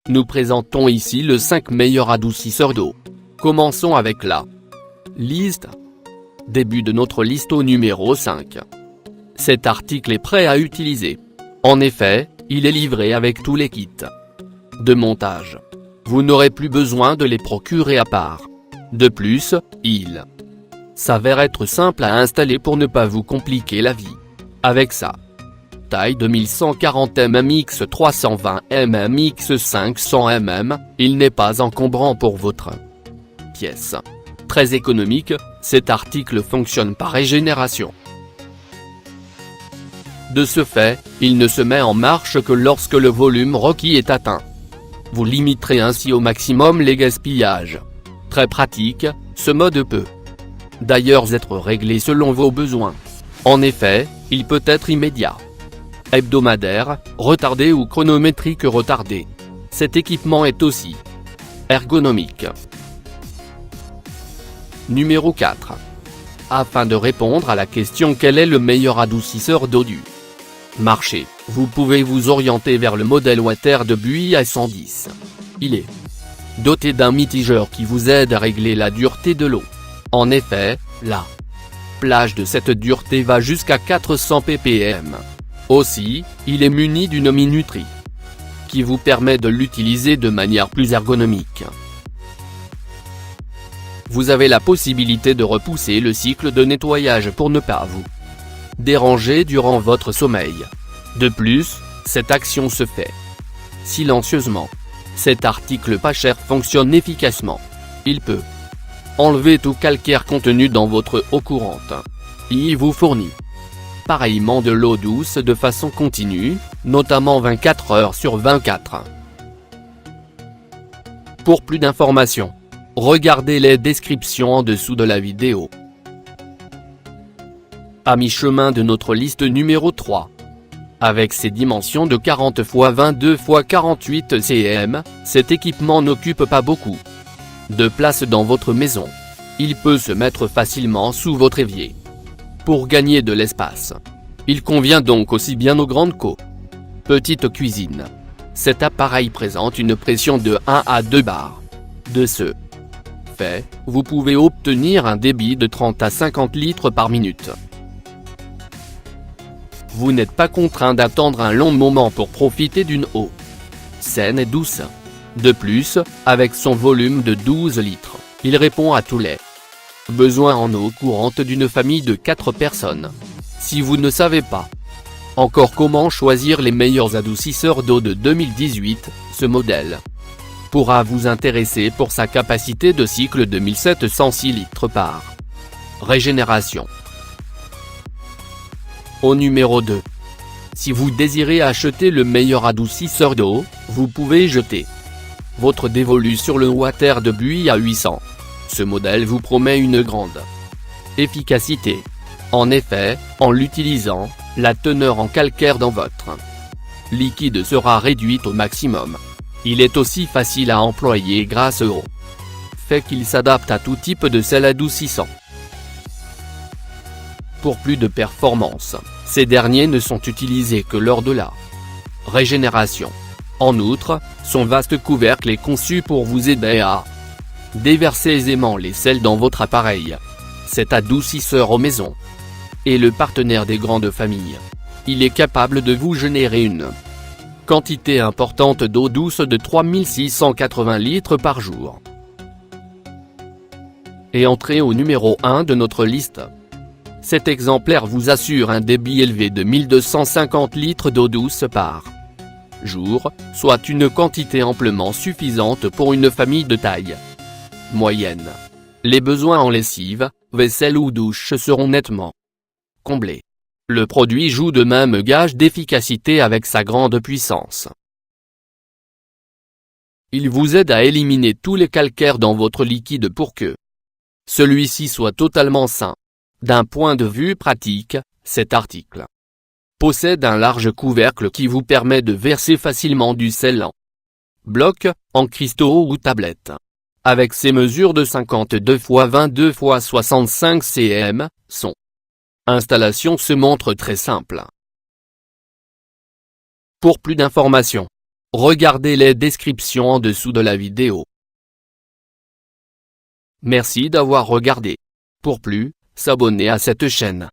Nous présentons ici les 5 meilleurs adoucisseurs d'eau. Commençons avec la liste. Début de notre liste au numéro 5. Cet article est prêt à utiliser. En effet, il est livré avec tous les kits de montage. Vous n'aurez plus besoin de les procurer à part. De plus, il s'avère être simple à installer pour ne pas vous compliquer la vie. Avec sa taille de 1140 mm x 320 mm x 500 mm, il n'est pas encombrant pour votre pièce. Très économique, cet article fonctionne par régénération. De ce fait, il ne se met en marche que lorsque le volume requis est atteint. Vous limiterez ainsi au maximum les gaspillages. Très pratique, ce mode peut d'ailleurs être réglé selon vos besoins. En effet, il peut être immédiat, hebdomadaire, retardé ou chronométrique retardé. Cet équipement est aussi ergonomique. Numéro 4. Afin de répondre à la question quel est le meilleur adoucisseur d'eau du marché, vous pouvez vous orienter vers le modèle Water de Buy à 110. Il est doté d'un mitigeur qui vous aide à régler la dureté de l'eau. En effet, la plage de cette dureté va jusqu'à 400 ppm. Aussi, il est muni d'une minuterie qui vous permet de l'utiliser de manière plus ergonomique. Vous avez la possibilité de repousser le cycle de nettoyage pour ne pas vous déranger durant votre sommeil. De plus, cette action se fait silencieusement. Cet article pas cher fonctionne efficacement. Il peut enlever tout calcaire contenu dans votre eau courante. Il vous fournit pareillement de l'eau douce de façon continue, notamment 24 heures sur 24. Pour plus d'informations, regardez les descriptions en dessous de la vidéo. À mi-chemin de notre liste numéro 3. Avec ses dimensions de 40 x 22 x 48 cm, cet équipement n'occupe pas beaucoup de place dans votre maison. Il peut se mettre facilement sous votre évier. Pour gagner de l'espace, il convient donc aussi bien aux grandes qu'aux petites cuisines. Cet appareil présente une pression de 1 à 2 bars. De ce fait, vous pouvez obtenir un débit de 30 à 50 litres par minute. Vous n'êtes pas contraint d'attendre un long moment pour profiter d'une eau saine et douce. De plus, avec son volume de 12 litres, il répond à tous les besoins en eau courante d'une famille de 4 personnes. Si vous ne savez pas encore comment choisir les meilleurs adoucisseurs d'eau de 2018, ce modèle pourra vous intéresser pour sa capacité de cycle de 1706 litres par régénération. Au numéro 2. Si vous désirez acheter le meilleur adoucisseur d'eau, vous pouvez jeter votre dévolu sur le Water de Buy à 800. Ce modèle vous promet une grande efficacité. En effet, en l'utilisant, la teneur en calcaire dans votre liquide sera réduite au maximum. Il est aussi facile à employer grâce au fait qu'il s'adapte à tout type de sel adoucissant. Pour plus de performance, ces derniers ne sont utilisés que lors de la régénération. En outre, son vaste couvercle est conçu pour vous aider à déverser aisément les sels dans votre appareil. Cet adoucisseur aux maisons est le partenaire des grandes familles. Il est capable de vous générer une quantité importante d'eau douce de 3680 litres par jour. Et entrez au numéro 1 de notre liste. Cet exemplaire vous assure un débit élevé de 1250 litres d'eau douce par jour, soit une quantité amplement suffisante pour une famille de taille moyenne. Les besoins en lessive, vaisselle ou douche seront nettement comblés. Le produit joue de même gage d'efficacité avec sa grande puissance. Il vous aide à éliminer tous les calcaires dans votre liquide pour que celui-ci soit totalement sain. D'un point de vue pratique, cet article possède un large couvercle qui vous permet de verser facilement du sel en bloc, en cristaux ou tablettes. Avec ses mesures de 52 x 22 x 65 cm, son installation se montre très simple. Pour plus d'informations, Regardez les descriptions en dessous de la vidéo. Merci d'avoir regardé. Pour plus, s'abonner à cette chaîne.